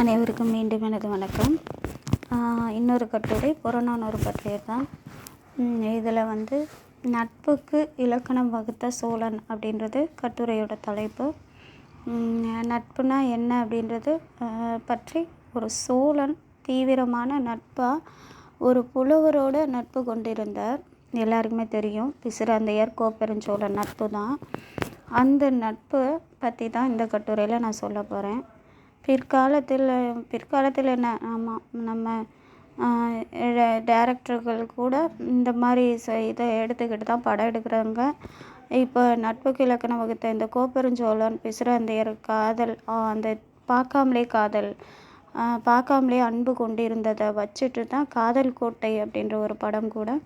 அனைவருக்கும் மீண்டும் எனது வணக்கம். இன்னொரு கட்டுரை புறநானூறு பற்றியது தான். இதில் நட்புக்கு இலக்கணம் வகுத்த சோழன் அப்படின்றது கட்டுரையோட தலைப்பு. நட்புனா என்ன அப்படின்றது பற்றி ஒரு சோழன் தீவிரமான நட்பாக ஒரு புலவரோட நட்பு கொண்டிருந்தார். எல்லாருக்குமே தெரியும், பிசிராந்தையார் கோப்பெருஞ்சோழன் நட்பு தான். அந்த நட்பை பற்றி தான் இந்த கட்டுரையில் நான் சொல்ல போகிறேன். பிற்காலத்தில் என்ன, ஆமாம், நம்ம டைரக்டர்கள் கூட இந்த மாதிரி இதை எடுத்துக்கிட்டு தான் படம் எடுக்கிறாங்க. இப்போ நட்புக்கு இலக்கணம் வகுத்த இந்த கோப்பெருஞ்சோழன் பிசிராந்தையர் காதல், அந்த பார்க்காமலே அன்பு கொண்டிருந்ததை வச்சுட்டு தான் காதல் கோட்டை அப்படின்ற ஒரு படம் கூட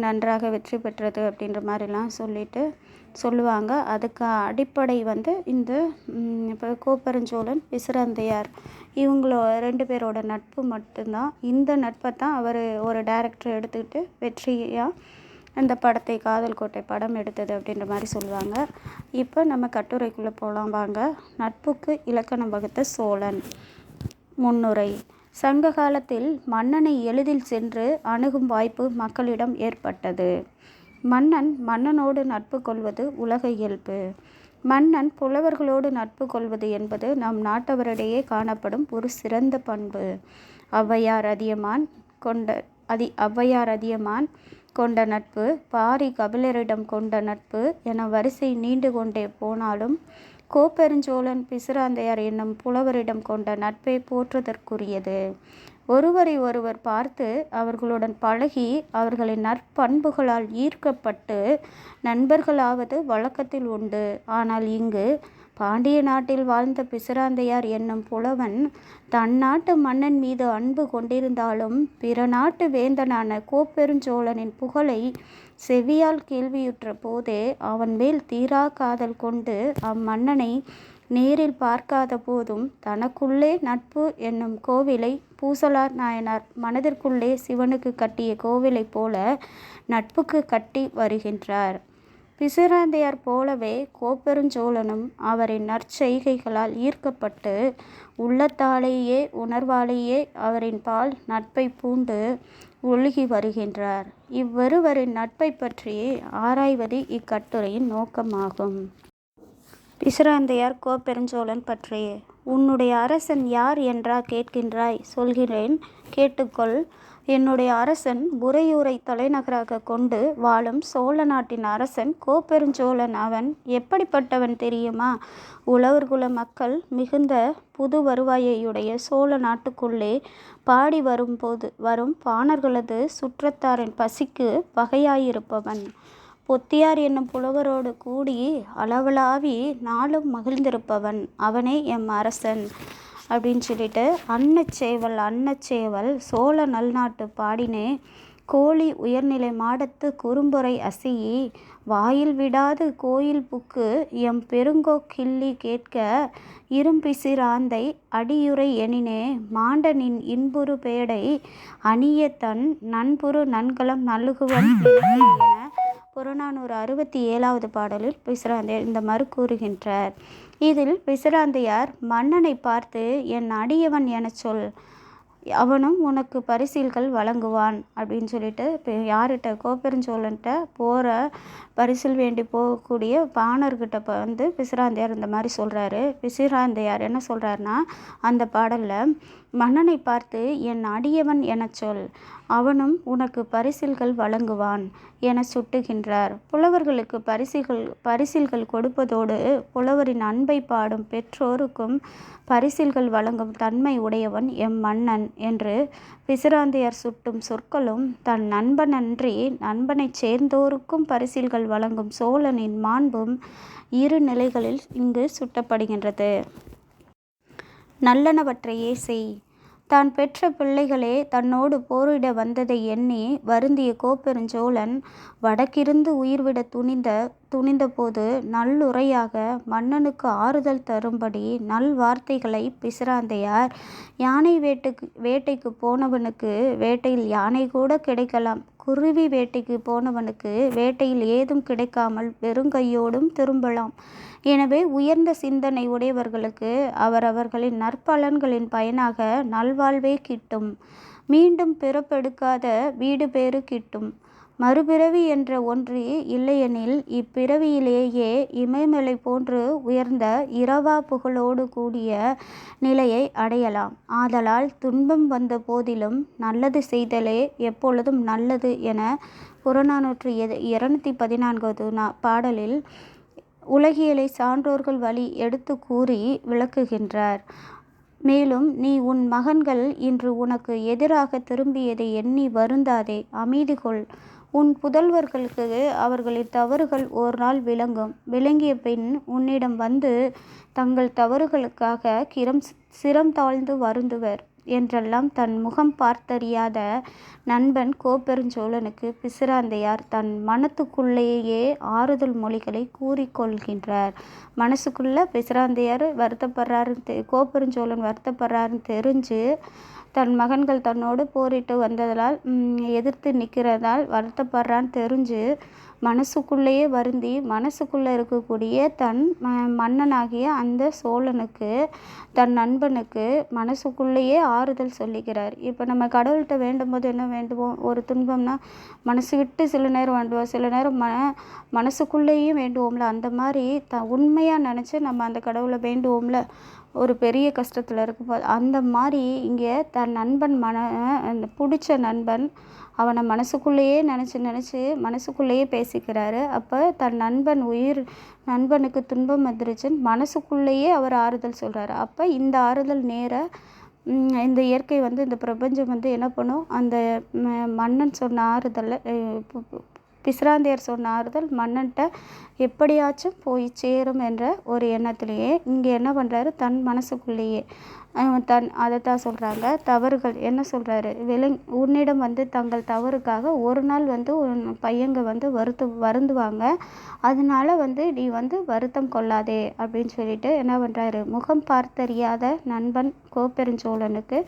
நன்றாக வெற்றி பெற்றது அப்படின்ற மாதிரிலாம் சொல்லுவாங்க. அதுக்கு அடிப்படை இந்த இப்போ கோப்பெருஞ்சோழன் பிசிராந்தையார் இவங்களோ 2 பேரோட நட்பு மட்டும்தான். இந்த நட்பை தான் அவர் ஒரு டைரக்டர் எடுத்துக்கிட்டு வெற்றியாக அந்த படத்தை காதல் கோட்டை படம் எடுத்தது அப்படின்ற மாதிரி சொல்லுவாங்க. இப்போ நம்ம கட்டுரைக்குள்ளே போகலாம் வாங்க. நட்புக்கு இலக்கணம் வகுத்த சோழன். முன்னுரை. சங்க காலத்தில் மன்னனை எளிதில் சென்று அணுகும் வாய்ப்பு மக்களிடம் ஏற்பட்டது. மன்னனோடு நட்பு கொள்வது உலக இயல்பு. மன்னன் புலவர்களோடு நட்பு கொள்வது என்பது நம் நாட்டவரிடையே காணப்படும் ஒரு சிறந்த பண்பு. ஔவையார் அதியமான் கொண்ட நட்பு, பாரி கபிலரிடம் கொண்ட நட்பு என வரிசை நீண்டு கொண்டே போனாலும் கோப்பெருஞ்சோழன் பிசிராந்தையார் என்னும் புலவரிடம் கொண்ட நட்பை போற்றுதற்குரியது. ஒருவரை ஒருவர் பார்த்து அவர்களுடன் பழகி அவர்களின் நற்பண்புகளால் ஈர்க்கப்பட்டு நண்பர்களாவது வழக்கத்தில் உண்டு. ஆனால் இங்கு பாண்டிய நாட்டில் வாழ்ந்த பிசிராந்தையார் என்னும் புலவன் தன் நாட்டு மன்னன் மீது அன்பு கொண்டிருந்தாலும் பிற நாட்டு வேந்தனான கோப்பெருஞ்சோழனின் புகழை செவியால் கேள்வியுற்ற போதே அவன் மேல் தீரா காதல் கொண்டு அம்மன்னனை நேரில் பார்க்காத போதும் தனக்குள்ளே நட்பு என்னும் கோவிலை பூசலார் நாயனார் மனதிற்குள்ளே சிவனுக்கு கட்டிய கோவிலை போல நட்புக்கு கட்டி வருகின்றார். பிசிராந்தையார் போலவே கோப்பெருஞ்சோழனும் அவரின் நற்செய்கைகளால் ஈர்க்கப்பட்டு உள்ளத்தாலேயே உணர்வாலேயே அவரின் பால் நட்பை பூண்டு ஒழுகி வருகின்றார். இவ்விருவரின் நட்பை பற்றி ஆராய்வது இக்கட்டுரையின் நோக்கமாகும். பிசிராந்தையார் கோப்பெருஞ்சோழன் பற்றிய. உன்னுடைய அரசன் யார் என்றா கேட்கின்றாய்? சொல்கிறேன், கேட்டுக்கொள். என்னுடைய அரசன் உறையூரை தலைநகராக கொண்டு வாழும் சோழ நாட்டின் அரசன் கோப்பெருஞ்சோழன். அவன் எப்படிப்பட்டவன் தெரியுமா? உழவர்குல மக்கள் மிகுந்த புது வருவாயையுடைய சோழ நாட்டுக்குள்ளே பாடி வரும் பாணர்களது சுற்றத்தாரின் பசிக்கு வகையாயிருப்பவன். பொத்தியார் என்னும் புலவரோடு கூடி அளவலாவி நாளும் மகிழ்ந்திருப்பவன். அவனே எம் அரசன் அப்படின்னு சொல்லிட்டு அன்னச்சேவல் சோழ நல்நாட்டு பாடினே கோழி உயர்நிலை மாடத்து குறும்பொறை அசியி வாயில் விடாது கோயில் புக்கு எம் பெருங்கோ கிள்ளி கேட்க இரும்பிசிராந்தை அடியுரை எனினே மாண்ட நின் இன்புறு பேடை அணிய தன் நண்புறு நன்கலம் நல்குவன் என புறநானூறு 67வது பாடலில் பிசிராந்தையார் இந்த மறு கூறுகின்றார். இதில் பிசிராந்தையார் மன்னனை பார்த்து என் அடியவன் என சொல், அவனும் உனக்கு பரிசில்கள் வழங்குவான் அப்படின்னு சொல்லிட்டு யார்கிட்ட? கோப்பெருஞ்சோழன்கிட்ட போகிற பரிசில் வேண்டி போகக்கூடிய பாணர்கிட்ட பிசிராந்தையார் இந்த மாதிரி சொல்கிறாரு. பிசிராந்தையார் என்ன சொல்கிறாருன்னா, அந்த பாடலில் மன்னனை பார்த்து என் அடியவன் என சொல், அவனும் உனக்கு பரிசில்கள் வழங்குவான் என சுட்டுகின்றார். புலவர்களுக்கு பரிசில்கள் கொடுப்பதோடு புலவரின் அன்பை பாடும் பெற்றோருக்கும் பரிசில்கள் வழங்கும் தன்மை உடையவன் எம் மன்னன் என்று பிசிராந்தையார் சுட்டும் சொற்களும் தன் நண்பனன்றி நண்பனைச் சேர்ந்தோருக்கும் பரிசில்கள் வழங்கும் சோழனின் மாண்பும் இரு நிலைகளில் இங்கு சுட்டப்படுகின்றது. நல்லனவற்றையே செய். தான் பெற்ற பிள்ளைகளே தன்னோடு போரிட வந்ததை எண்ணி வருந்திய கோப்பெருஞ்சோழன் வடக்கிருந்து உயிர்விட துணிந்த போது நல்லுரையாக மன்னனுக்கு ஆறுதல் தரும்படி நல்வார்த்தைகளை பிசிராந்தையார் யானை வேட்டைக்கு போனவனுக்கு வேட்டையில் யானை கூட குருவி வேட்டைக்கு போனவனுக்கு வேட்டையில் ஏதும் கிடைக்காமல் வெறுங்கையோடும் திரும்பலாம். எனவே உயர்ந்த சிந்தனை உடையவர்களுக்கு அவரவர்களின் நற்பலன்களின் பயனாக நல்வாழ்வே கிட்டும். மீண்டும் பிறப்பெடுக்காத வீடு பேறு கிட்டும். மறுபிறவி என்ற ஒன்று இல்லையெனில் இப்பிறவியிலேயே இமயமலை போன்று உயர்ந்த இரவா புகழோடு கூடிய நிலையை அடையலாம். ஆதலால் துன்பம் வந்த போதிலும் நல்லது செய்தலே எப்பொழுதும் நல்லது என புறநானூற்று 214வது பாடலில் உலகியலை சான்றோர்கள் வழி எடுத்து கூறி விளக்குகின்றார். மேலும், நீ உன் மகன்கள் இன்று உனக்கு எதிராக திரும்பியதை எண்ணி வருந்தாதே, அமைதி கொள். உன் புதல்வர்களுக்கு அவர்களின் தவறுகள் ஓர் நாள் விளங்கும். விளங்கிய பின் உன்னிடம் வந்து தங்கள் தவறுகளுக்காக சிரம் தாழ்ந்து வருந்துவர் என்றெல்லாம் தன் முகம் பார்த்தறியாத நண்பன் கோப்பெருஞ்சோழனுக்கு பிசிராந்தையார் தன் மனத்துக்குள்ளேயே ஆறுதல் மொழிகளை கூறிக்கொள்கின்றார். மனசுக்குள்ளே பிசிராந்தையார் வருத்தப்படுறாருன்னு கோப்பெருஞ்சோழன் வருத்தப்படுறாருன்னு தெரிஞ்சு தன் மகன்கள் தன்னோடு போரிட்டு வந்ததால் எதிர்த்து நிற்கிறதால் வருத்தப்படுறான்னு தெரிஞ்சு மனசுக்குள்ளேயே வருந்தி மனசுக்குள்ளே இருக்கக்கூடிய தன் மன்னனாகிய அந்த சோழனுக்கு தன் நண்பனுக்கு மனசுக்குள்ளேயே ஆறுதல் சொல்லிக்கிறார். இப்போ நம்ம கடவுள்கிட்ட வேண்டும் போது என்ன வேண்டுவோம்? ஒரு துன்பம்னா மனசு விட்டு சில நேரம் வேண்டுவோம், சில நேரம் மனசுக்குள்ளேயும் வேண்டுவோம்ல. அந்த மாதிரி உண்மையாக நினச்சி நம்ம அந்த கடவுளை வேண்டுவோம்ல ஒரு பெரிய கஷ்டத்தில் இருக்கும்போது. அந்த மாதிரி இங்கே தன் நண்பன் பிடிச்ச நண்பன் அவனை மனசுக்குள்ளேயே நினச்சி மனசுக்குள்ளேயே பேசிக்கிறாரு. அப்போ தன் நண்பனுக்கு துன்பம் வந்துருச்சுன்னு மனசுக்குள்ளேயே அவர் ஆறுதல் சொல்கிறாரு. அப்போ இந்த ஆறுதல் இந்த இயற்கை இந்த பிரபஞ்சம் என்ன பண்ணும்? அந்த மன்னன் சொன்ன ஆறுதலை பிசிராந்தையார் சொன்ன ஆறுதல் மன்னன்ட்ட எப்படியாச்சும் போய் சேரும் என்ற ஒரு எண்ணத்திலேயே இங்கே என்ன பண்ணுறாரு? தன் மனசுக்குள்ளேயே அதைத்தான் சொல்கிறாங்க. தவறுகள் என்ன சொல்கிறாரு? உன்னிடம் தங்கள் தவறுக்காக ஒரு நாள் உன் பையங்க வருந்துவாங்க. அதனால நீ வருத்தம் கொள்ளாதே அப்படின்னு சொல்லிட்டு என்ன பண்ணுறாரு? முகம் பார்த்தறியாத நண்பன் கோப்பெருஞ்சோழனுக்கு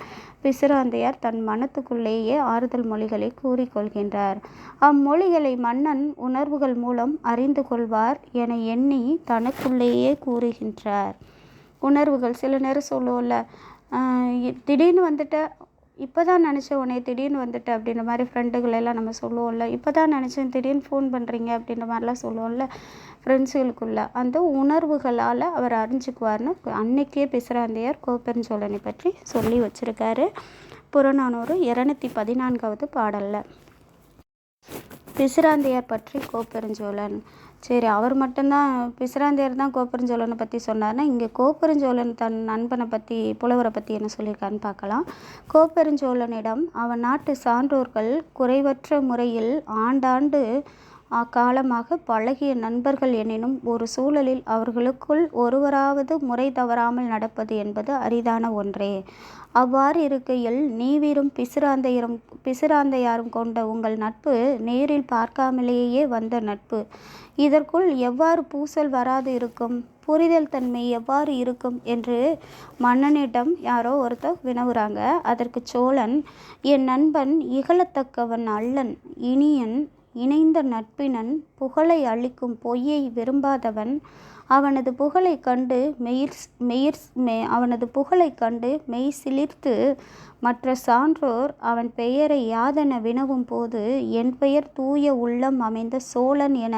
பிசிராந்தையார் தன் மனத்துக்குள்ளேயே ஆறுதல் மொழிகளை கூறிக்கொள்கின்றார். அம்மொழிகளை மன்னன் உணர்வுகள் மூலம் அறிந்து கொள்வார் என எண்ணி தனக்குள்ளேயே கூறுகின்றார். உணர்வுகள் சில நேரம் சொல்லுவோம்ல, திடீர்னு வந்துட்ட, இப்போ தான் நினச்சேன் உன்னை திடீர்னு வந்துட்ட அப்படின்ற மாதிரி ஃப்ரெண்டுகளெல்லாம் நம்ம சொல்லுவோம்ல. இப்போ தான் நினச்சேன் திடீர்னு ஃபோன் பண்ணுறீங்க அப்படின்ற மாதிரிலாம் சொல்லுவோம்ல ஃப்ரெண்ட்ஸுகளுக்குள்ள. அந்த உணர்வுகளால் அவர் அறிஞ்சிக்குவார்னு அன்னைக்கே பிசிராந்தையார் கோப்பெருஞ்சோழனை பற்றி சொல்லி வச்சுருக்காரு. புறநானூறு 214வது பாடலில் பிசிராந்தையார் பற்றி கோப்பெருஞ்சோழன். சரி, அவர் மட்டும்தான் பிசிராந்தையார் தான் கோப்பெருஞ்சோழனை பற்றி சொன்னார்னா, இங்கே கோப்பெருஞ்சோழன் தன் நண்பனை பற்றி புலவரை பற்றி என்ன சொல்லியிருக்கான்னு பார்க்கலாம். கோப்பெருஞ்சோழனிடம் அவன் நாட்டு சான்றோர்கள் குறைவற்ற முறையில் ஆண்டாண்டு காலமாக பழகிய நண்பர்கள் எனினும் ஒரு சூழலில் அவர்களுக்குள் ஒருவராவது முறை தவறாமல் நடப்பது என்பது அரிதான ஒன்றே. அவ்வாறு இருக்கையில் நீவீரும் பிசிராந்தையாரும் கொண்ட உங்கள் நட்பு நேரில் பார்க்காமலேயே வந்த நட்பு. இதற்குள் எவ்வாறு பூசல் வராது இருக்கும்? புரிதல் தன்மை எவ்வாறு இருக்கும் என்று மன்னனிடம் யாரோ ஒருத்தர் வினவுறாங்க. அதற்கு சோழன், என் நண்பன் இகழத்தக்கவன் அல்லன், இனியன், இணைந்த நட்பினன், புகழை அளிக்கும் பொய்யை விரும்பாதவன். அவனது புகழை கண்டு மெய் சிலிர்த்து மற்ற சான்றோர் அவன் பெயரை யாதென வினவும் போது என் பெயர் தூய உள்ளம் அமைந்த சோழன் என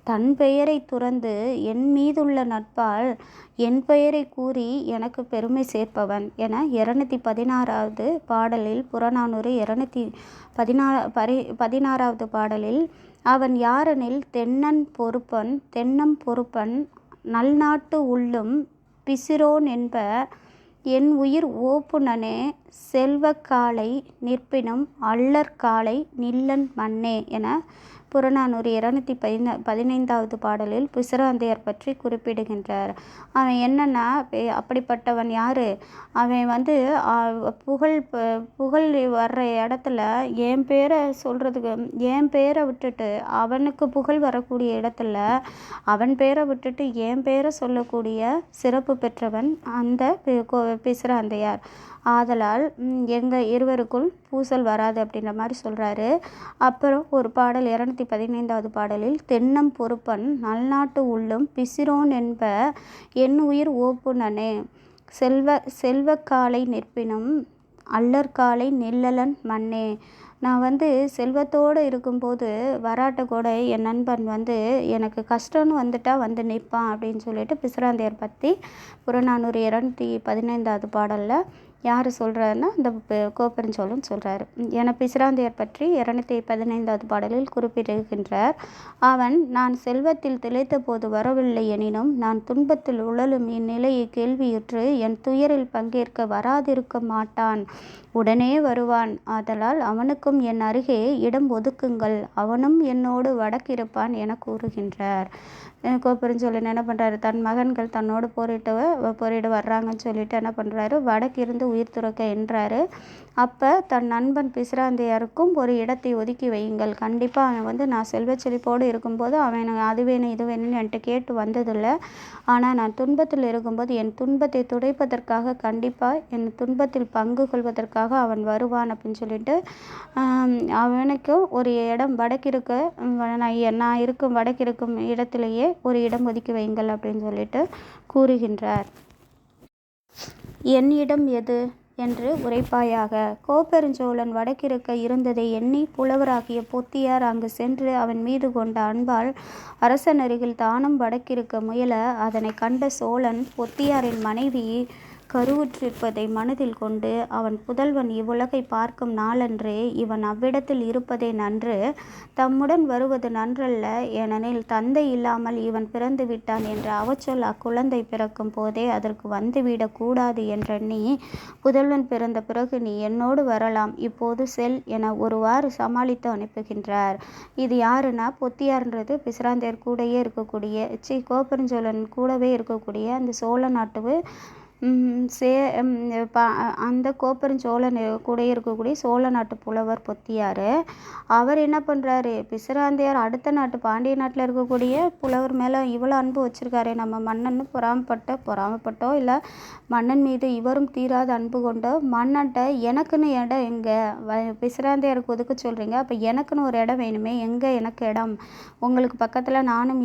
தன் பெயரை துறந்து என் மீதுள்ள நட்பால் என் பெயரை கூறி எனக்கு பெருமை சேர்ப்பவன் என 216வது பாடலில் புறநானூறு 216வது பாடலில் அவன் யாரெனில் தென்னம் பொறுப்பன் நல்நாட்டு உள்ளும் பிசிரோன் என்ப என் உயிர் ஓப்புனனே செல்வக்காலை நிற்பினும் அல்லற்காலை நில்லன் மன்னே என புறநானூறு 215வது பாடலில் பிசிராந்தையர் பற்றி குறிப்பிடுகின்றார். அவன் என்னன்னா அப்படிப்பட்டவன் யார்? அவன் புகழ் வர்ற இடத்துல என் பேரை சொல்கிறதுக்கு, என் பேரை விட்டுட்டு அவனுக்கு புகழ் வரக்கூடிய இடத்துல அவன் பேரை விட்டுட்டு என் பேரை சொல்லக்கூடிய சிறப்பு பெற்றவன் அந்த பிசிராந்தையார். ஆதலால் எங்கள் இருவருக்குள் பூசல் வராது அப்படின்ற மாதிரி சொல்கிறாரு. அப்புறம் ஒரு பாடல் 215வது பாடலில் தென்னம் பொறுப்பன் நல்நாட்டு உள்ளும் பிசிரோன் என்ப என் உயிர் ஓப்புனனே செல்வக்காலை நிற்பினும் அல்லற்காலை நெல்லலன் மண்ணே. நான் செல்வத்தோடு இருக்கும்போது வராட்ட கூட என் நண்பன் எனக்கு கஷ்டம்னு வந்துட்டா நிற்பான் அப்படின்னு சொல்லிட்டு பிசிராந்தையர் பற்றி புறநானூறு 215வது பாடலில் யார் சொல்கிறாருன்னா இந்த கோப்பெருஞ்சோழன் சொல்கிறாரு. என பிசிராந்தையர் பற்றி 215வது பாடலில் குறிப்பிடுகின்றார். அவன் நான் செல்வத்தில் திளைத்த போது வரவில்லை எனினும் நான் துன்பத்தில் உழலும் இந்நிலையை கேள்வியுற்று என் துயரில் பங்கேற்க வராதிருக்க மாட்டான், உடனே வருவான். ஆதலால் அவனுக்கும் என் அருகே இடம் ஒதுக்குங்கள், அவனும் என்னோடு வடக்கிருப்பான் என கூறுகின்றார். கோப்பெருஞ்சோழன் என்ன பண்ணுறாரு? தன் மகன்கள் தன்னோடு போரிட வர்றாங்கன்னு சொல்லிட்டு என்ன பண்ணுறாரு? வடக்கிருந்து உயிர் துறக்க என்றாரு. அப்போ தன் நண்பன் பிசிராந்தையாருக்கும் ஒரு இடத்தை ஒதுக்கி வையுங்கள். கண்டிப்பாக அவன் நான் செல்வ செழிப்போடு இருக்கும்போது அவன் அது வேணும் இது வேணும்னு என்கிட்ட கேட்டு வந்ததில்லை. ஆனால் நான் துன்பத்தில் இருக்கும்போது என் துன்பத்தை துடைப்பதற்காக கண்டிப்பாக என் துன்பத்தில் பங்கு கொள்வதற்காக அவன் வருவான் அப்படின்னு சொல்லிட்டு அவனுக்கும் ஒரு இடம் வடக்கிருக்க, நான் இருக்கும் வடக்கிருக்கும் இடத்திலேயே ஒரு இடம் ஒதுக்கி வையுங்கள் அப்படின்னு சொல்லிட்டு கூறுகின்றார். என் இடம் எது என்று உரைப்பாயாக. கோப்பெருஞ்சோழன் வடக்கிருக்க இருந்ததை எண்ணி புலவராகிய பொத்தியார் அங்கு சென்று அவன் மீது கொண்ட அன்பால் அரசன் அருகில் தானும் வடக்கிருக்க முயல அதனை கண்ட சோழன் பொத்தியாரின் மனைவி கருவுற்றிருப்பதை மனதில் கொண்டு அவன் புதல்வன் இவ்வுலகை பார்க்கும் நாளன்றே இவன் அவ்விடத்தில் இருப்பதே நன்று, தம்முடன் வருவது நன்றல்ல, ஏனெனில் தந்தை இல்லாமல் இவன் பிறந்து விட்டான் என்ற அவச்சொல் அக்குழந்தை பிறக்கும் போதே அதற்கு வந்துவிடக்கூடாது என்றெண்ணி புதல்வன் பிறந்த பிறகு நீ என்னோடு வரலாம், இப்போது செல் என ஒருவாறு சமாளித்து அனுப்புகின்றார். இது யாருன்னா பொத்தியார்ன்றது பிசிராந்தையர் கூடவே இருக்கக்கூடிய கோப்பெருஞ்சோழன் கூடவே இருக்கக்கூடிய அந்த சோழ நாட்டு அந்த கோப்பெருஞ்சோழன் கூட இருக்கக்கூடிய சோழ நாட்டு புலவர் பொத்தியார். அவர் என்ன பண்ணுறாரு? பிசிராந்தையார் அடுத்த நாட்டு பாண்டிய நாட்டில் இருக்கக்கூடிய புலவர் மேலே இவ்வளோ அன்பு வச்சுருக்காரு, நம்ம மன்னன் பொறாமப்பட்டோ இல்லை மன்னன் மீது இவரும் தீராத அன்பு கொண்டோ மன்னன்ட்ட எனக்குன்னு இடம் எங்கே, பிசிராந்தையாருக்கு ஒதுக்க சொல்கிறீங்க, அப்போ எனக்குன்னு ஒரு இடம் வேணுமே, எங்கே எனக்கு இடம், உங்களுக்கு பக்கத்தில் நானும்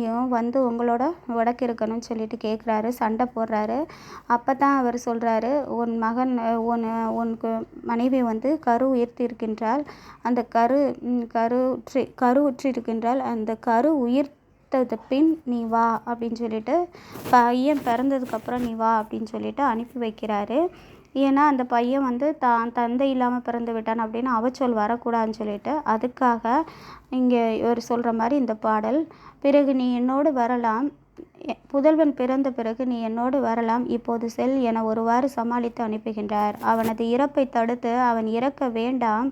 உங்களோட வடக்கு இருக்கணும்னு சொல்லிட்டு கேட்குறாரு, சண்டை போடுறாரு. அப்போ தான் அவர் சொல்கிறாரு, உனக்கு மனைவி கரு உயிர்த்திருக்கின்றால், அந்த கரு உற்றிருக்கின்றால் அந்த கரு உயிர்த்தது பின் நீ வா அப்படின்னு சொல்லிட்டு பையன் பிறந்ததுக்கப்புறம் நீ வா அப்படின்னு சொல்லிட்டு அனுப்பி வைக்கிறாரு. ஏன்னா அந்த பையன் தான் தந்தை இல்லாமல் பிறந்து விட்டான் அப்படின்னு அவச்சொல் வரக்கூடாதுன்னு சொல்லிட்டு அதுக்காக இங்கே இவர் சொல்கிற மாதிரி இந்த பாடல். பிறகு நீ என்னோடு வரலாம், புதல்வன் பிறந்த பிறகு நீ என்னோடு வரலாம், இப்போது செல் என ஒருவாறு சமாளித்து அனுப்புகின்றார். அவனது இறப்பை தடுத்து அவன் இறக்க வேண்டாம்,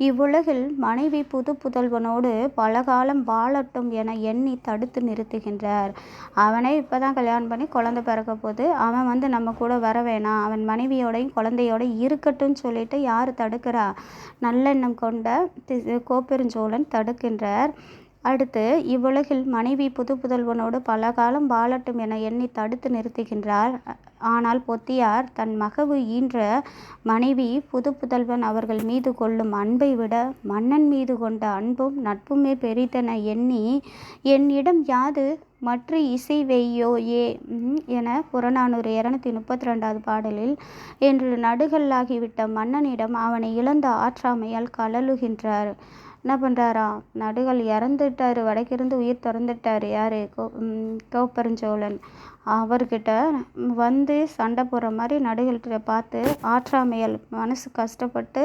இவ்வுலகில் மனைவி புதல்வனோடு பலகாலம் வாழட்டும் என எண்ணி தடுத்து நிறுத்துகின்றார். அவனே இப்போதான் கல்யாணம் பண்ணி குழந்தை பிறக்க போது, அவன் நம்ம கூட வர வேணாம், அவன் மனைவியோடையும் குழந்தையோடையும் இருக்கட்டும்னு சொல்லிட்டு யார் தடுக்கிறா? நல்லெண்ணம் கொண்ட கோப்பெருஞ்சோழன் தடுக்கின்றார். அடுத்து இவ்வுலகில் மனைவி புதல்வனோடு பலகாலம் வாழட்டும் என எண்ணி தடுத்து நிறுத்துகின்றார். ஆனால் பொத்தியார் தன் மகவு ஈன்ற மனைவி புதல்வன் அவர்கள் மீது கொள்ளும் அன்பை விட மன்னன் மீது கொண்ட அன்பும் நட்புமே பெரிதென எண்ணி என்னிடம் யாது மற்ற இசைவெய்யோ என புறநானூறு 232வது பாடலில் என்று நடுகல்லாகிவிட்ட மன்னனிடம் அவனை இழந்த ஆற்றாமையால் கழலுகின்றார். என்ன பண்ணுறாராம்? நடுகள் இறந்துட்டார், வடக்கிருந்து உயிர் திறந்துட்டார். யார்? கோப்பெருஞ்சோழன். அவர்கிட்ட சண்டை போடுற மாதிரி நடுகள்கிட்ட பார்த்து ஆற்றாமையால் மனசு கஷ்டப்பட்டு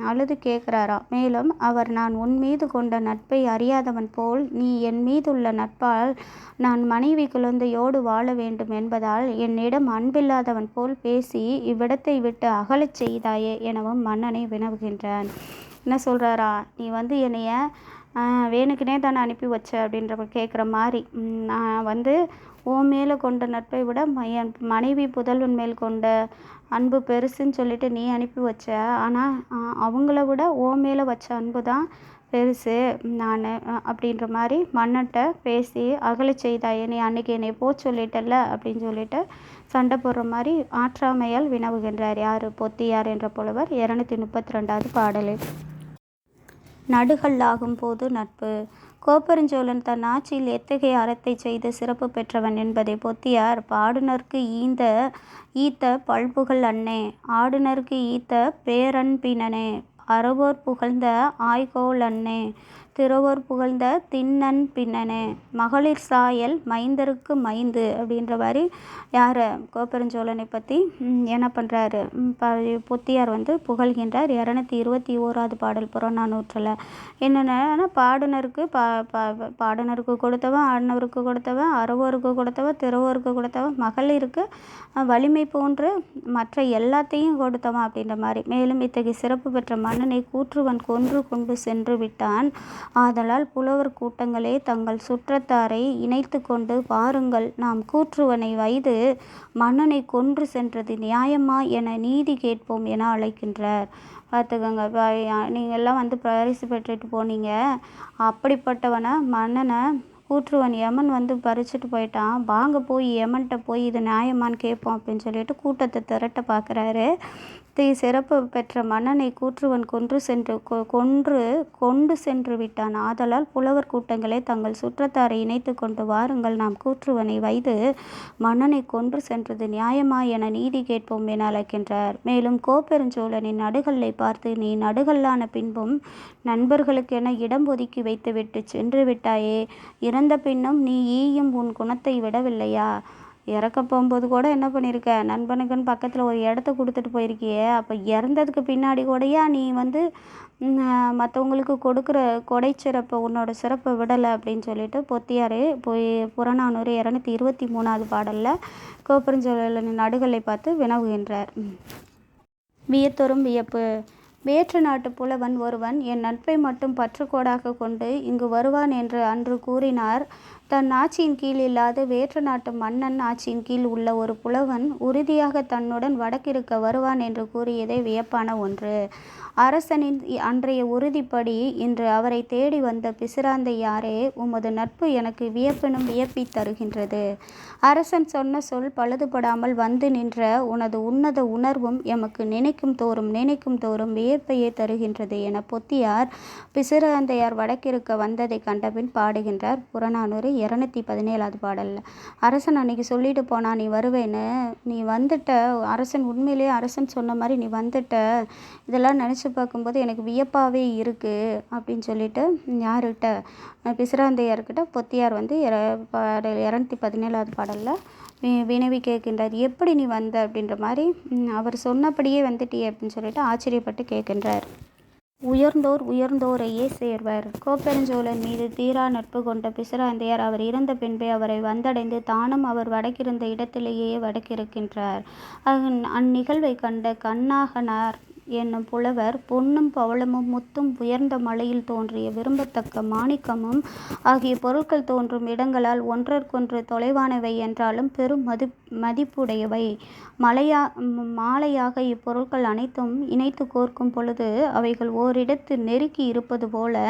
அழுது கேட்குறாராம். மேலும் அவர் நான் உன் மீது கொண்ட நட்பை அறியாதவன் போல் நீ என் மீதுள்ள நட்பால் நான் மனைவி குழந்தையோடு வாழ வேண்டும் என்பதால் என்னிடம் அன்பில்லாதவன் போல் பேசி இவ்விடத்தை விட்டு அகலச் செய்தாயே எனவும் மன்னனை வினவுகின்றான். என்ன சொல்கிறாரா? நீ என்னைய வேணுக்குனே தானே அனுப்பி வச்ச அப்படின்ற கேட்குற மாதிரி. நான் வந்து உன் மேலே கொண்ட நட்பை விட என் மனைவி புதல்வன் மேல் கொண்ட அன்பு பெருசுன்னு சொல்லிட்டு நீ அனுப்பி வச்ச. ஆனால் அவங்கள விட உன் மேலே வச்ச அன்பு தான் பெருசு நான் அப்படின்ற மாதிரி மன்னன்ட்ட பேசி அகலை செய்தாயே, நீ அன்னைக்கு என்னை சொல்லிட்டல்ல அப்படின்னு சொல்லிட்டு சண்டை போடுற மாதிரி ஆற்றாமையால் வினவுகின்றார். யார்? பொத்தியார் என்ற புலவர். 232வது பாடலில். நடுகல்லாகும் போது நட்பு. கோப்பெருஞ்சோழன் தன் ஆட்சியில் எத்தகைய அறத்தை செய்து சிறப்பு பெற்றவன் என்பதை பொத்தியார் பாடுனர்க்கு ஈத்த பல்புகழ் அன்னே, ஆடுனர்க்கு ஈத்த பேரன்பினனே, அறவோர் புகழ்ந்த ஆய்கோல் அன்னே, திறவோர் புகழ்ந்த திண்ணன் பின்னனே, மகளிர் சாயல் மைந்தருக்கு மைந்து அப்படின்ற மாதிரி யார்? கோப்பெருஞ்சோழனை பற்றி என்ன பண்ணுறாரு? பொத்தியார் வந்து புகழ்கின்றார். 221வது பாடல் புறநானூற்றில். என்னென்னா பாடுனருக்கு பாடுனருக்கு கொடுத்தவன், ஆடினவருக்கு கொடுத்தவன், அறவோருக்கு கொடுத்தவன், திறவோருக்கு கொடுத்தவன், மகளிருக்கு வலிமை போன்று மற்ற எல்லாத்தையும் கொடுத்தவன் அப்படின்ற மாதிரி. மேலும் இத்தகைய சிறப்பு பெற்ற மன்னனை கூற்றுவன் கொன்று கொண்டு சென்று விட்டான். ஆதலால் புலவர் கூட்டங்களே தங்கள் சுற்றத்தாரை இணைத்து கொண்டு பாருங்கள், நாம் கூற்றுவனை வைது மன்னனை கொன்று சென்றது நியாயமா என நீதி கேட்போம் என அழைக்கின்றார். பார்த்துக்கோங்க, நீங்கள் எல்லாம் வந்து பரிசு பெற்றுட்டு போனீங்க, அப்படிப்பட்டவனை மன்னனை கூற்றுவன் யமன் வந்து பறிச்சுட்டு போயிட்டான், வாங்க போய் யமன்கிட்ட போய் இது நியாயமான்னு கேட்போம் அப்படின்னு சொல்லிட்டு கூட்டத்தை திரட்ட பார்க்குறாரு. சிறப்பு பெற்ற மன்னனை கூற்றுவன் கொண்டு சென்று விட்டான். ஆதலால் புலவர் கூட்டங்களே தங்கள் சுற்றத்தாரை இணைத்து கொண்டு வாருங்கள், நாம் கூற்றுவனை வைது மன்னனை கொன்று சென்றது நியாயமா என நீதி கேட்போம் என அழைக்கின்றார். மேலும் கோப்பெருஞ்சோழனின் நடுகல்லை பார்த்து, நீ நடுகல்லான பின்பும் நண்பர்களுக்கென இடம் ஒதுக்கி வைத்துவிட்டு சென்று விட்டாயே, இறந்த பின்னும் நீ ஈயும் உன் குணத்தை விடவில்லையா? இறக்க போகும்போது கூட என்ன பண்ணியிருக்க, நண்பனுக்குன்னு பக்கத்தில் ஒரு இடத்த கொடுத்துட்டு போயிருக்கியே, அப்போ இறந்ததுக்கு பின்னாடி கூடயா நீ வந்து மற்றவங்களுக்கு கொடுக்குற கொடை சிறப்பை, உன்னோட சிறப்பை விடலை அப்படின்னு சொல்லிட்டு பொத்தியார் போய் புறநானூறு 223வது பாடலில் கோப்பெருஞ்சோழனின் நடுகலை பார்த்து வினவுகின்றார். வியத்தொரும் வியப்பு. வேற்று நாட்டு புலவன் ஒருவன் என் நட்பை மட்டும் பற்றுக்கோடாக கொண்டு இங்கு வருவான் என்று அன்று கூறினார். தன் ஆட்சியின் கீழ் இல்லாத வேற்று நாட்டு மன்னன் ஆட்சியின் கீழ் உள்ள ஒரு புலவன் உறுதியாக தன்னுடன் வடக்கிருக்க வருவான் என்று கூறியதே வியப்பான ஒன்று. அரசனின் அன்றைய உறுதிப்படி இன்று அவரை தேடி வந்த பிசிராந்தையாரே, உமது நட்பு எனக்கு வியப்பினும் வியப்பி தருகின்றது. அரசன் சொன்ன சொல் பழுதுபடாமல் வந்து நின்ற உனது உன்னத உணர்வும் எமக்கு நினைக்கும் தோறும் வியப்பையே தருகின்றது என பொத்தியார் பிசிராந்தையார் வடக்கிருக்க வந்ததை கண்டபின் பாடுகின்றார். புறநானூறு 217வது பாடலில். அரசன் அன்னைக்கு சொல்லிட்டு போனா நீ வருவேன்னு, நீ வந்துட்ட, அரசன் உண்மையிலேயே அரசன் சொன்ன மாதிரி நீ வந்துட்ட, இதெல்லாம் நினச்சி பார்க்கும்போது எனக்கு வியப்பாகவே இருக்குது அப்படின்னு சொல்லிட்டு யார்கிட்ட? பிசிராந்தையார்கிட்ட பொத்தியார் வந்து 217வது பாடலில் வினவி கேட்கின்றார். எப்படி நீ வந்த அப்படின்ற மாதிரி, அவர் சொன்னபடியே வந்துட்டியே அப்படின்னு சொல்லிட்டு ஆச்சரியப்பட்டு கேட்கின்றார். உயர்ந்தோரையே சேர்வர். கோப்பெருஞ்சோழன் மீது தீரா நட்பு கொண்ட பிசிராந்தையார் அவர் இறந்த பின்பே அவரை வந்தடைந்து தானும் அவர் வடக்கிருந்த இடத்திலேயே வடக்கிருக்கின்றார். அந்நிகழ்வை கண்ட கண்ணாகனார் என்னும் புலவர், பொன்னும் பவளமும் முத்தும் உயர்ந்த மலையில் தோன்றிய விரும்பத்தக்க மாணிக்கமும் ஆகிய பொருட்கள் தோன்றும் இடங்களால் ஒன்றற்கொன்று தொலைவானவை என்றாலும் பெரும் மதிப்புடையவை. மாலையாக இப்பொருட்கள் அனைத்தும் இணைத்து கோர்க்கும் பொழுது அவைகள் ஓரிடத்து நெருக்கி இருப்பது போல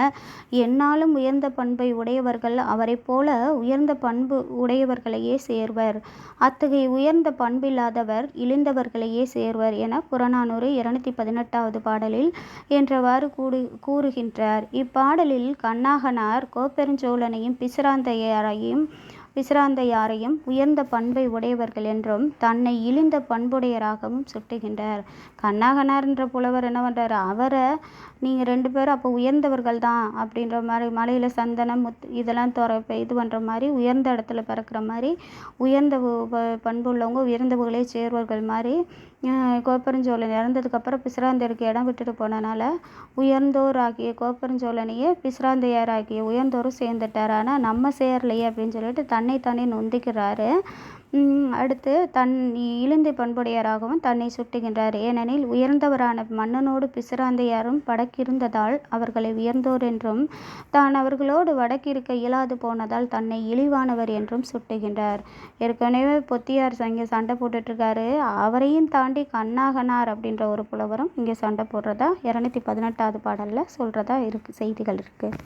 எந்நாளும் உயர்ந்த பண்பை உடையவர்கள் அவரை போல உயர்ந்த பண்பு உடையவர்களையே சேர்வர். அத்தகைய உயர்ந்த பண்பில்லாதவர் இழிந்தவர்களையே சேர்வர் என புறநானூறு 218வது பாடலில் என்றவாறு கூறுகின்றார். இப்பாடலில் கண்ணாகனார் கோப்பெருஞ்சோழனையும் பிசிராந்தையாரையும் உயர்ந்த பண்பை உடையவர்கள் என்றும் தன்னை இழிந்த பண்புடையராகவும் சுட்டுகின்றார். கண்ணாகனார் என்ற புலவர் என்ன பண்ணுறாரு, அவரை நீங்கள் 2 பேரும் அப்போ உயர்ந்தவர்கள் தான் அப்படின்ற மாதிரி, மலையில் சந்தனம் இதெல்லாம் இது பண்ணுற மாதிரி, உயர்ந்த இடத்துல பிறக்கிற மாதிரி, உயர்ந்த பண்பு உள்ளவங்க உயர்ந்தவர்களே சேர்வர்கள் மாதிரி கோப்பெருஞ்சோழன் இறந்ததுக்கப்புறம் பிசிராந்தையருக்கு இடம் விட்டுட்டு போனனால உயர்ந்தோர் ஆகிய கோப்பெருஞ்சோழனையே பிசிராந்தையார் ஆகிய உயர்ந்தோரும் சேர்ந்துட்டார். ஆனால் நம்ம சேரலையே அப்படின்னு சொல்லிட்டு தன்னைத்தானே நொந்திக்கிறாரு. அடுத்து இழிந்து பண்புடையராகவும் தன்னை சுட்டுகின்றார். ஏனெனில் உயர்ந்தவரான மன்னனோடு பிசிராந்தையாரும் வடக்கிருந்ததால் அவர்களை உயர்ந்தோர் என்றும், தான் அவர்களோடு வடக்கிருக்க இயலாது போனதால் தன்னை இழிவானவர் என்றும் சுட்டுகின்றார். ஏற்கனவே பொத்தியார் இங்கே சண்டை போட்டுட்ருக்காரு. அவரையும் தாண்டி கண்ணாகனார் அப்படின்ற ஒரு புலவரும் இங்கே சண்டை போடுறதா 218வது பாடலில் சொல்கிறதா செய்திகள் இருக்குது.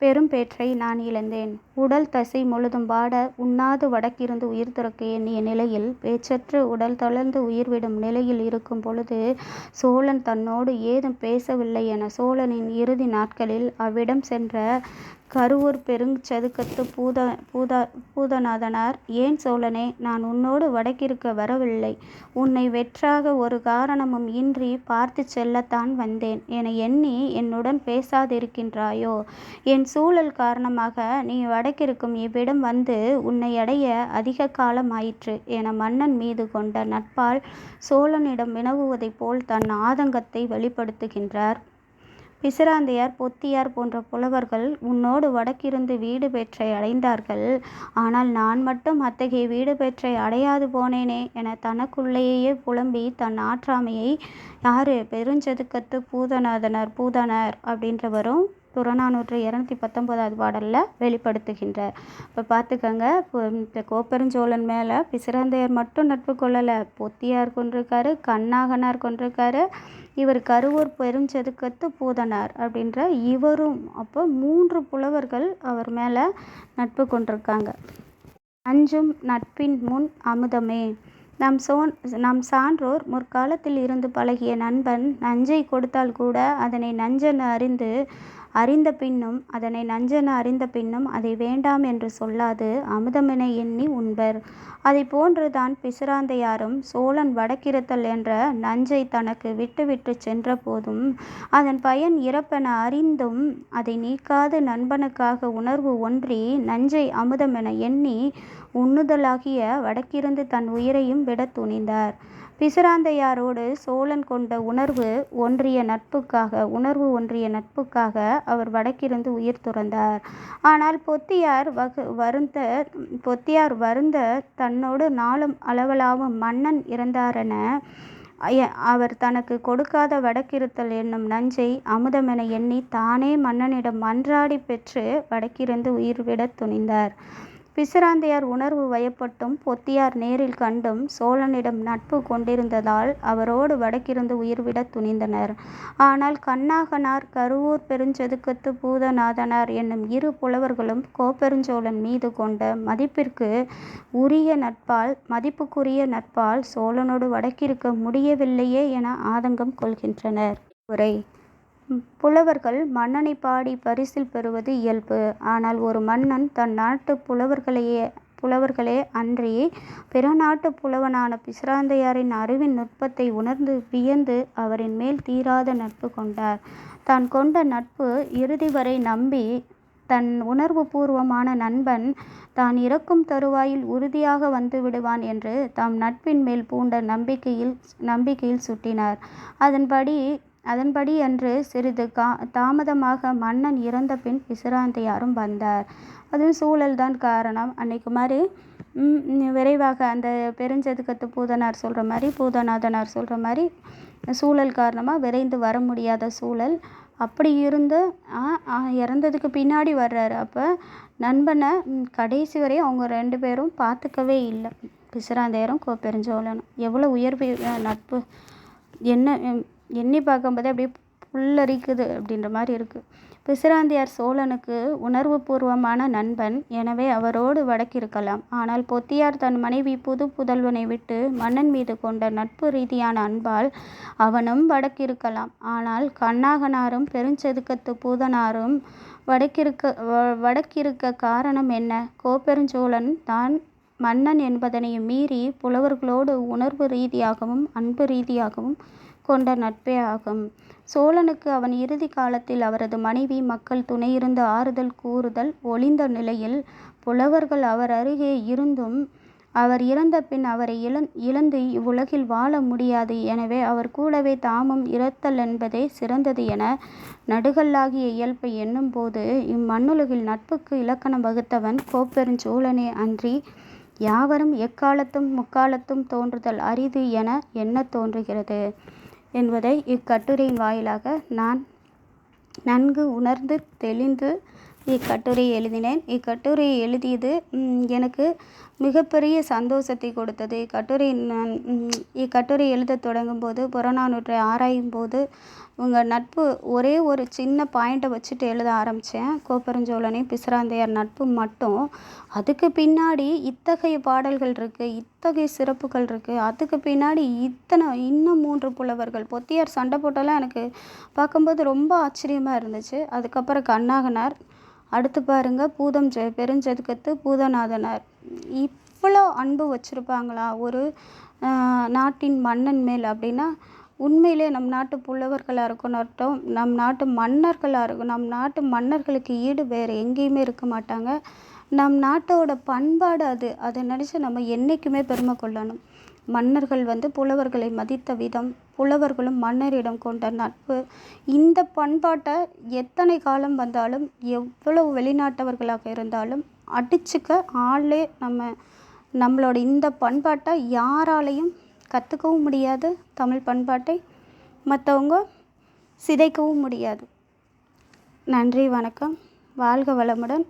பெரும் பேற்றை நான் இழந்தேன். உடல் தசை முழுதும் வாட உண்ணாது வடக்கிருந்து உயிர் துறக்க எண்ணிய நிலையில், பேச்சற்று உடல் தளர்ந்து உயிர்விடும் நிலையில் இருக்கும் பொழுது, சோழன் தன்னோடு ஏதும் பேசவில்லை என சோழனின் இறுதி நாட்களில் அவ்விடம் சென்ற கருவூர் பெருஞ்சதுக்கத்து பூதநாதனார், ஏன் சோழனே, நான் உன்னோடு வடக்கிருக்க வரவில்லை. உன்னை வெற்றாக ஒரு காரணமும் இன்றி பார்த்து செல்லத்தான் வந்தேன் என எண்ணி என்னுடன் பேசாதிருக்கின்றாயோ? என் சூழல் காரணமாக நீ வடக்கிருக்கும் இவ்விடம் வந்து உன்னை அடைய அதிக காலம் ஆயிற்று என மன்னன் மீது கொண்ட நட்பால் சோழனிடம் வினவுவதைப் போல் தன் ஆதங்கத்தை வெளிப்படுத்துகின்றார். பிசிராந்தையார், பொத்தியார் போன்ற புலவர்கள் உன்னோடு வடக்கிருந்து வீடு பெற்றை அடைந்தார்கள். ஆனால் நான் மட்டும் அத்தகைய வீடு பெற்றை அடையாது போனேனே என தனக்குள்ளேயே புலம்பி தன் ஆற்றாமையை பெருஞ்சதுக்கத்து பூதனார் அப்படின்றவரும் புறநானூற்று 219வது பாடலில் வெளிப்படுத்துகின்றார். இப்போ பார்த்துக்கோங்க, இப்போ கோப்பெருஞ்சோழன் மேலே பிசிராந்தையார் மட்டும் நட்பு கொள்ளலை, பொத்தியார் கொண்டிருக்காரு, கண்ணாகனார் கொண்டிருக்காரு, இவர் கருவூர் பெருஞ்சதுக்கத்து பூதனார் அப்படின்ற இவரும். அப்போ 3 புலவர்கள் அவர் மேலே நட்பு கொண்டிருக்காங்க. அஞ்சும் நட்பின் முன் அமுதமே. நம் சான்றோர் முற்காலத்தில் இருந்து பழகிய நண்பன் நஞ்சை கொடுத்தால் கூட அதனை நஞ்சென அறிந்த பின்னும் அதை வேண்டாம் என்று சொல்லாது அமுதமென எண்ணி உண்பர். அதை போன்று தான் பிசிராந்தையாரும் சோழன் வடக்கிருத்தல் என்ற நஞ்சை தனக்கு விட்டு சென்ற போதும் அதன் பயன் இறப்பென அறிந்தும் அதை நீக்காது நண்பனுக்காக உணர்வு ஒன்றி நஞ்சை அமுதமென எண்ணி உண்ணுதலாகிய வடக்கிருந்து தன் உயிரையும் விட துணிந்தார். பிசிராந்தையாரோடு சோழன் கொண்ட உணர்வு ஒன்றிய நட்புக்காக அவர் வடக்கிருந்து உயிர் துறந்தார். ஆனால் பொத்தியார் வருந்த தன்னோடு நாளும் அளவலாவும் மன்னன் இறந்தாரென அவர் தனக்கு கொடுக்காத வடக்கிருத்தல் என்னும் நஞ்சை அமுதமென எண்ணி தானே மன்னனிடம் மன்றாடி பெற்று வடக்கிருந்து உயிர்விட துணிந்தார். பிசிராந்தையார் உணர்வு வயப்பட்டும் பொத்தியார் நேரில் கண்டும் சோழனிடம் நட்பு கொண்டிருந்ததால் அவரோடு வடக்கிருந்து உயிர்விட துணிந்தனர். ஆனால் கண்ணாகனார், கருவூர் பெருஞ்சதுக்கத்து பூதநாதனார் என்னும் 2 புலவர்களும் கோப்பெருஞ்சோழன் மீது கொண்ட மதிப்புக்குரிய நட்பால் சோழனோடு வடக்கிருக்க முடியவில்லையே என ஆதங்கம் கொள்கின்றனர். உரை: புலவர்கள் மன்னனை பாடி பரிசில் பெறுவது இயல்பு. ஆனால் ஒரு மன்னன் தன் நாட்டு புலவர்களே அன்றி பிற நாட்டு புலவனான பிசிராந்தையாரின் அறிவின் நுட்பத்தை உணர்ந்து வியந்து அவரின் மேல் தீராத நட்பு கொண்டார். தான் கொண்ட நட்பு இறுதி வரை நம்பி தன் உணர்வு பூர்வமான நண்பன் தான் இறக்கும் தருவாயில் உறுதியாக வந்து விடுவான் என்று தாம் நட்பின் மேல் பூண்ட நம்பிக்கையில் சுட்டினார். அதன்படி அன்று சிறிது தாமதமாக மன்னன் இறந்த பின் பிசிராந்தையாரும் வந்தார். அதுவும் சூழல்தான் காரணம். அன்னைக்கு மாதிரி விரைவாக அந்த பெருஞ்சதுக்கத்து பூதநாதனார் சொல்கிற மாதிரி சூழல் காரணமாக விரைந்து வர முடியாத சூழல். அப்படி இருந்து இறந்ததுக்கு பின்னாடி வர்றாரு. அப்போ நண்பனை கடைசி வரை அவங்க 2 பேரும் பார்த்துக்கவே இல்லை. பிசிராந்தையாரும் கோப்பெருஞ்சோழனும் எவ்வளோ உயர்வு நட்பு! எண்ணி பார்க்கும்போதே அப்படியே புல்லரிக்குது அப்படின்ற மாதிரி இருக்குது. பிசிராந்தையார் சோழனுக்கு உணர்வு பூர்வமான நண்பன். எனவே அவரோடு வடக்கிருக்கலாம். ஆனால் பொத்தியார் தன் மனைவி புதல்வனை விட்டு மன்னன் மீது கொண்ட நட்பு ரீதியான அன்பால் அவனும் வடக்கிருக்கலாம். ஆனால் கண்ணாகனாரும் பெருஞ்சதுக்கத்து பூதனாரும் வடக்கிருக்க காரணம் என்ன? கோப்பெருஞ்சோழன் தான் மன்னன் என்பதனையும் மீறி புலவர்களோடு உணர்வு ரீதியாகவும் அன்பு ரீதியாகவும் கொண்ட நட்பே ஆகும். சோழனுக்கு அவன் இறுதி காலத்தில் அவரது மனைவி மக்கள் துணையிருந்து ஆறுதல் கூறுதல் ஒழிந்த நிலையில் புலவர்கள் அவர் அருகே இருந்தும் அவர் இறந்த பின் அவரை இழந்து இவ்வுலகில் வாழ முடியாது. எனவே அவர் கூடவே தாமும் இறத்தல் என்பதே சிறந்தது என நடுகல்லாகிய இயல்பை எண்ணும் போது இம்மண்ணுலகில் நட்புக்கு இலக்கணம் வகுத்தவன் கோப்பெருஞ்சோழனே அன்றி யாவரும் எக்காலத்தும் முக்காலத்தும் தோன்றுதல் அரிது என எண்ணத் தோன்றுகிறது என்பதை இக்கட்டுரையின் வாயிலாக நான் நன்கு உணர்ந்து தெளிந்து இக்கட்டுரையை எழுதினேன். இக்கட்டுரையை எழுதியது எனக்கு மிகப்பெரிய சந்தோஷத்தை கொடுத்தது. இக்கட்டுரை எழுத தொடங்கும் போது, புறநானூற்றை ஆராயும் போது, உங்கள் நட்பு ஒரே ஒரு சின்ன பாயிண்ட்டை வச்சுட்டு எழுத ஆரம்பித்தேன். கோப்பெருஞ்சோழனையும் பிசிராந்தையார் நட்பு மட்டும். அதுக்கு பின்னாடி இத்தகைய பாடல்கள் இருக்குது, இத்தகைய சிறப்புகள் இருக்குது. அதுக்கு பின்னாடி இன்னும் 3 புலவர்கள் பொத்தியார் சண்டை போட்டெல்லாம் எனக்கு பார்க்கும்போது ரொம்ப ஆச்சரியமாக இருந்துச்சு. அதுக்கப்புறம் கண்ணாகனார், அடுத்து பாருங்கள் பெருஞ்செதுக்கத்து பூதநாதனார். இவ்வளோ அன்பு வச்சுருப்பாங்களா ஒரு நாட்டின் மன்னன் மேல் அப்படின்னா, உண்மையிலே நம் நாட்டு புலவர்களாக இருக்கட்டும், நம் நாட்டு மன்னர்களாக இருக்கும், நம் நாட்டு மன்னர்களுக்கு ஈடு வேறு எங்கேயுமே இருக்க மாட்டாங்க. நம் நாட்டோட பண்பாடு அது. அதை நினச்சி நம்ம என்றைக்குமே பெருமை கொள்ளணும். மன்னர்கள் புலவர்களை மதித்த விதம், புலவர்களும் மன்னரிடம் கொண்ட நட்பு, இந்த பண்பாட்டை எத்தனை காலம் வந்தாலும், எவ்வளவு வெளிநாட்டவர்களாக இருந்தாலும் அடிச்சுக்க ஆளே நம்மளோட இந்த பண்பாட்டை யாராலையும் கற்றுக்கவும் முடியாது. தமிழ் பண்பாட்டை மற்றவங்க சிதைக்கவும் முடியாது. நன்றி, வணக்கம், வாழ்க வளமுடன்.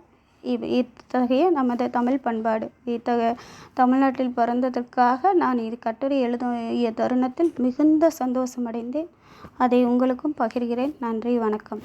இத்தகைய நமது தமிழ் பண்பாடு, இத்தகைய தமிழ்நாட்டில் பிறந்ததற்காக நான் இது கட்டுரை எழுதிய தருணத்தில் மிகுந்த சந்தோஷமடைந்தேன். அதை உங்களுக்கும் பகிர்கிறேன். நன்றி, வணக்கம்.